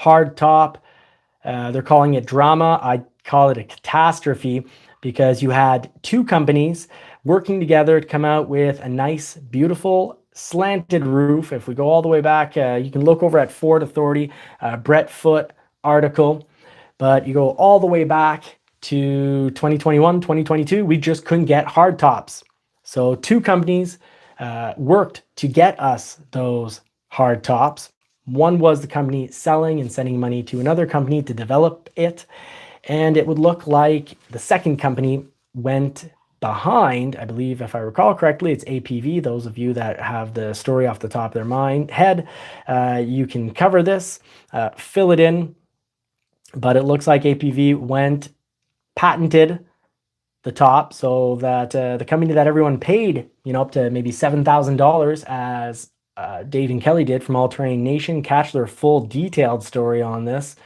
hard top. They're calling it drama. I call it a catastrophe because you had two companies working together to come out with a nice, beautiful, slanted roof. If we go all the way back, you can look over at Ford Authority, Brett Foote article, but you go all the way back to 2021, 2022, we just couldn't get hard tops. So two companies worked to get us those hard tops. One was the company selling and sending money to another company to develop it. And it would look like the second company went behind. I believe, if I recall correctly, it's APV. Those of you that have the story off the top of their head, you can cover this, fill it in. But it looks like APV patented the top, so that the company that everyone paid, up to maybe $7,000, as Dave and Kelly did from All Terrain Nation, catch their full detailed story on this.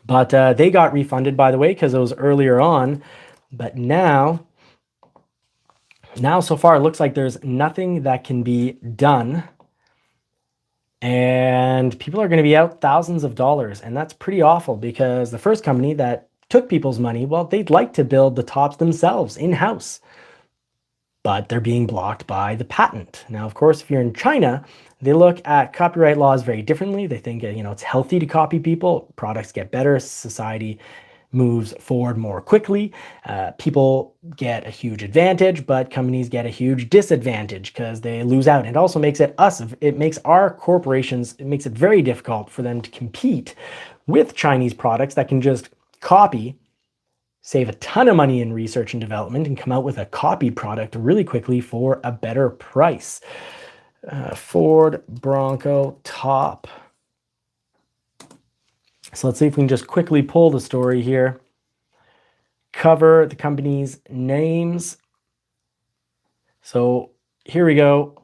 But they got refunded, by the way, because it was earlier on. But now so far, it looks like there's nothing that can be done. And people are going to be out thousands of dollars. And that's pretty awful, because the first company that took people's money, well, they'd like to build the tops themselves in-house, but they're being blocked by the patent. Now, of course, if you're in China, they look at copyright laws very differently. They think, it's healthy to copy people. Products get better. Society moves forward more quickly. People get a huge advantage, but companies get a huge disadvantage because they lose out. It also makes it makes our corporations, it makes it very difficult for them to compete with Chinese products that can just copy, save a ton of money in research and development, and come out with a copy product really quickly for a better price. Ford Bronco top. So let's see if we can just quickly pull the story here. Cover the company's names. So here we go.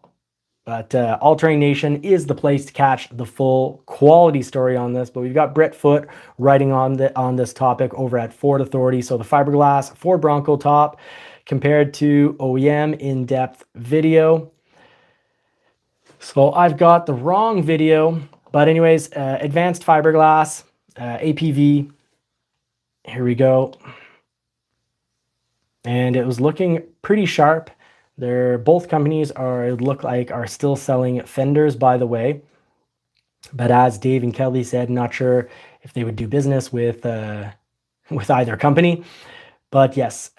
But All Terrain Nation is the place to catch the full quality story on this. But we've got Brett Foote writing on this topic over at Ford Authority. So the fiberglass Ford Bronco top compared to OEM in-depth video. So I've got the wrong video. But anyways, advanced fiberglass, APV. Here we go. And it was looking pretty sharp. Both companies are still selling fenders, by the way. But as Dave and Kelly said, not sure if they would do business with either company. But yes,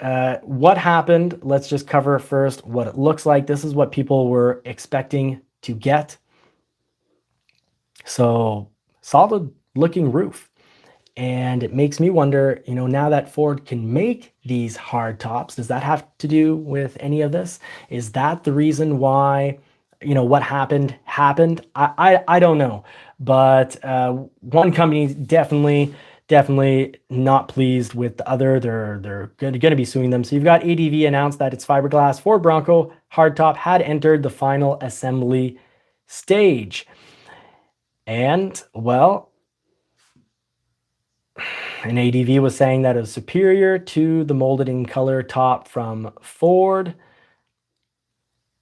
what happened? Let's just cover first what it looks like. This is what people were expecting to get. So solid looking roof. And it makes me wonder, now that Ford can make these hard tops, does that have to do with any of this? Is that the reason why, what happened? I don't know. But one company definitely not pleased with the other. They're going to be suing them. So you've got ADV announced that its fiberglass Ford Bronco hardtop had entered the final assembly stage. And, well, and ADV was saying that it was superior to the molded in color top from Ford.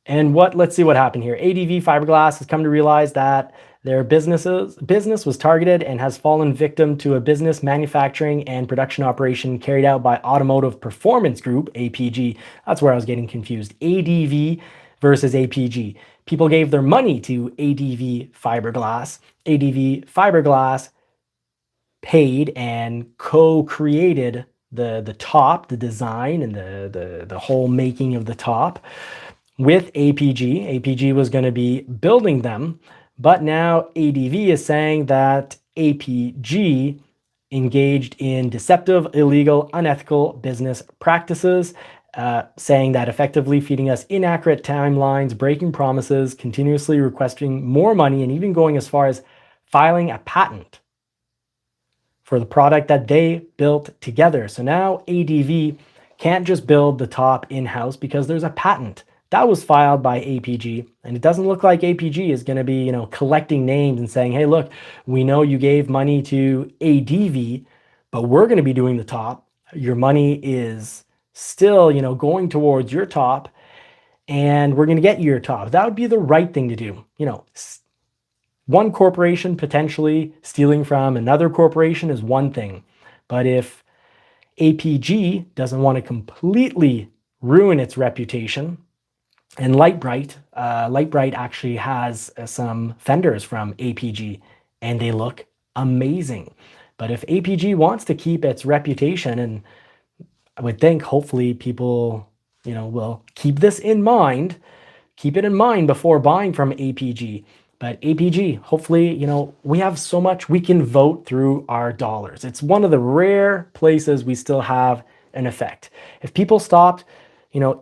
And let's see what happened here. ADV Fiberglass has come to realize that their business was targeted and has fallen victim to a business manufacturing and production operation carried out by Automotive Performance Group, APG. That's where I was getting confused. ADV versus APG. People gave their money to ADV Fiberglass. ADV Fiberglass paid and co-created the top, the design, and the whole making of the top with APG. APG was going to be building them, but now ADV is saying that APG engaged in deceptive, illegal, unethical business practices, saying that effectively feeding us inaccurate timelines, breaking promises, continuously requesting more money, and even going as far as filing a patent for the product that they built together. So now ADV can't just build the top in-house because there's a patent that was filed by APG, and it doesn't look like APG is going to be, collecting names and saying, hey, look, we know you gave money to ADV, but we're going to be doing the top. Your money is still, going towards your top, and we're going to get you your top. That would be the right thing to do. one corporation potentially stealing from another corporation is one thing. But if APG doesn't want to completely ruin its reputation, and Lightbright actually has some fenders from APG, and they look amazing. But if APG wants to keep its reputation, and I would think hopefully people, will keep this in mind, keep it in mind before buying from APG. But APG, hopefully, we have so much we can vote through our dollars. It's one of the rare places we still have an effect. If people stopped,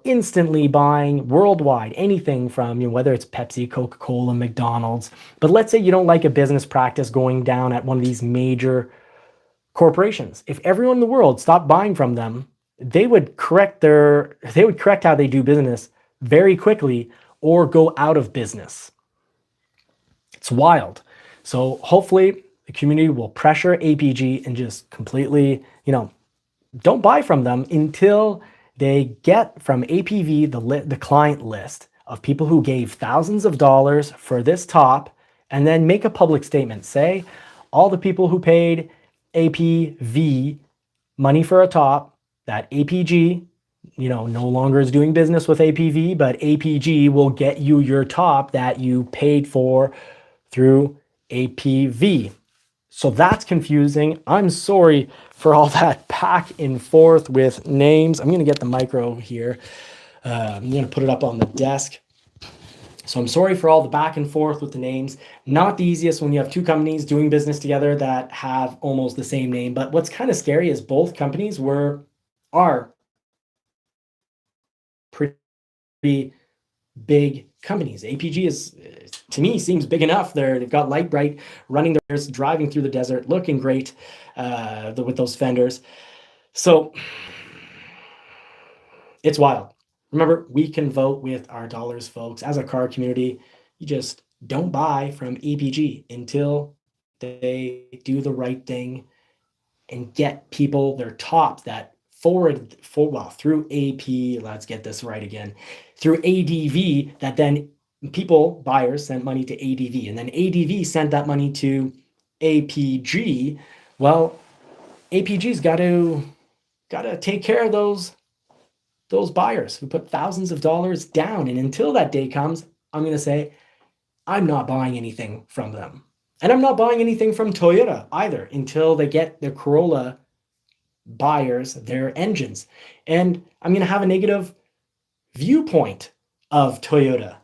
instantly buying worldwide anything from, whether it's Pepsi, Coca-Cola, McDonald's, but let's say you don't like a business practice going down at one of these major corporations. If everyone in the world stopped buying from them, they would correct how they do business very quickly or go out of business. It's wild. So hopefully the community will pressure APG and just completely, don't buy from them until they get from APV the client list of people who gave thousands of dollars for this top, and then make a public statement. Say all the people who paid APV money for a top, that APG, no longer is doing business with APV, but APG will get you your top that you paid for through APV. So that's confusing. I'm sorry for all that back and forth with names. I'm going to get the micro here. I'm going to put it up on the desk. So I'm sorry for all the back and forth with the names. Not the easiest when you have two companies doing business together that have almost the same name. But what's kind of scary is both companies are pretty big companies. APG is, to me, seems big enough. They've got Lightbright running theirs, driving through the desert, looking great with those fenders. So it's wild. Remember, we can vote with our dollars, folks. As a car community, you just don't buy from APG until they do the right thing and get people their tops that through AP, let's get this right again, through ADV, that then buyers sent money to ADV, and then ADV sent that money to APG. Well, APG's got to take care of those buyers who put thousands of dollars down. And until that day comes, I'm going to say, I'm not buying anything from them. And I'm not buying anything from Toyota either until they get their Corolla buyers their engines. And I'm going to have a negative viewpoint of Toyota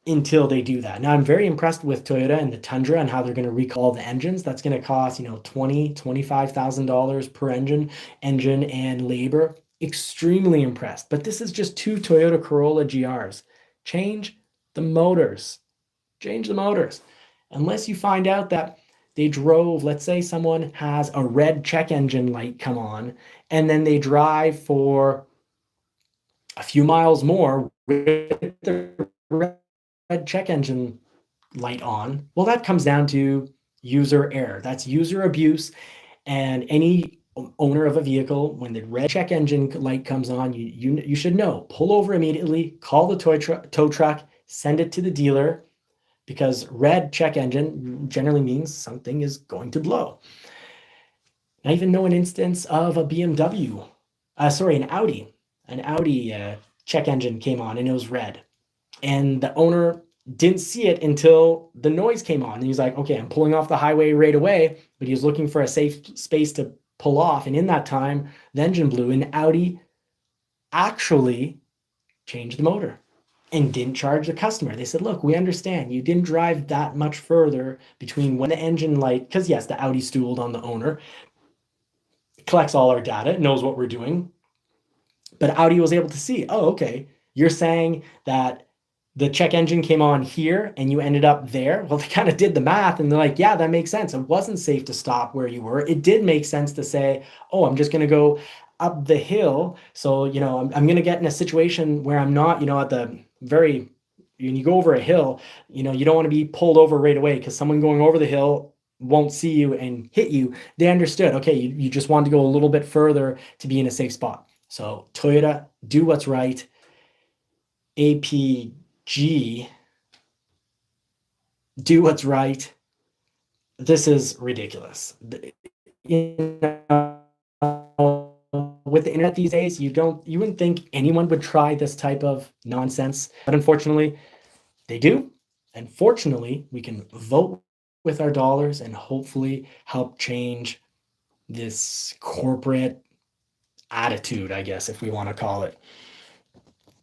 until they do that. Now, I'm very impressed with Toyota and the Tundra and how they're going to recall the engines. That's going to cost, $25,000 per engine and labor. Extremely impressed. But this is just two Toyota Corolla GRs. Change the motors. Unless you find out that they drove, let's say someone has a red check engine light come on, and then they drive for a few miles more with the red check engine light on. Well, that comes down to user error. That's user abuse. And any owner of a vehicle, when the red check engine light comes on, you should know, pull over immediately, call the tow truck, send it to the dealer, because red check engine generally means something is going to blow. I even know an instance of a BMW, an Audi check engine came on and it was red. And the owner didn't see it until the noise came on. And he's like, okay, I'm pulling off the highway right away, but he was looking for a safe space to pull off. And in that time, the engine blew, and Audi actually changed the motor and didn't charge the customer. They said, look, we understand you didn't drive that much further between when the engine light, because yes, the Audi stooled on the owner, collects all our data, knows what we're doing. But Audi was able to see, oh, okay, you're saying that the check engine came on here and you ended up there. Well, they kind of did the math and they're like, yeah, that makes sense. It wasn't safe to stop where you were. It did make sense to say, oh, I'm just going to go up the hill. So, I'm going to get in a situation where I'm not, at the very, when you go over a hill, you don't want to be pulled over right away because someone going over the hill won't see you and hit you. They understood, okay, you just wanted to go a little bit further to be in a safe spot. So Toyota, do what's right. APG, do what's right. this is ridiculous. You know, with the internet these days, you wouldn't think anyone would try this type of nonsense, but unfortunately, they do. And fortunately, we can vote with our dollars and hopefully help change this corporate attitude, I guess, if we want to call it.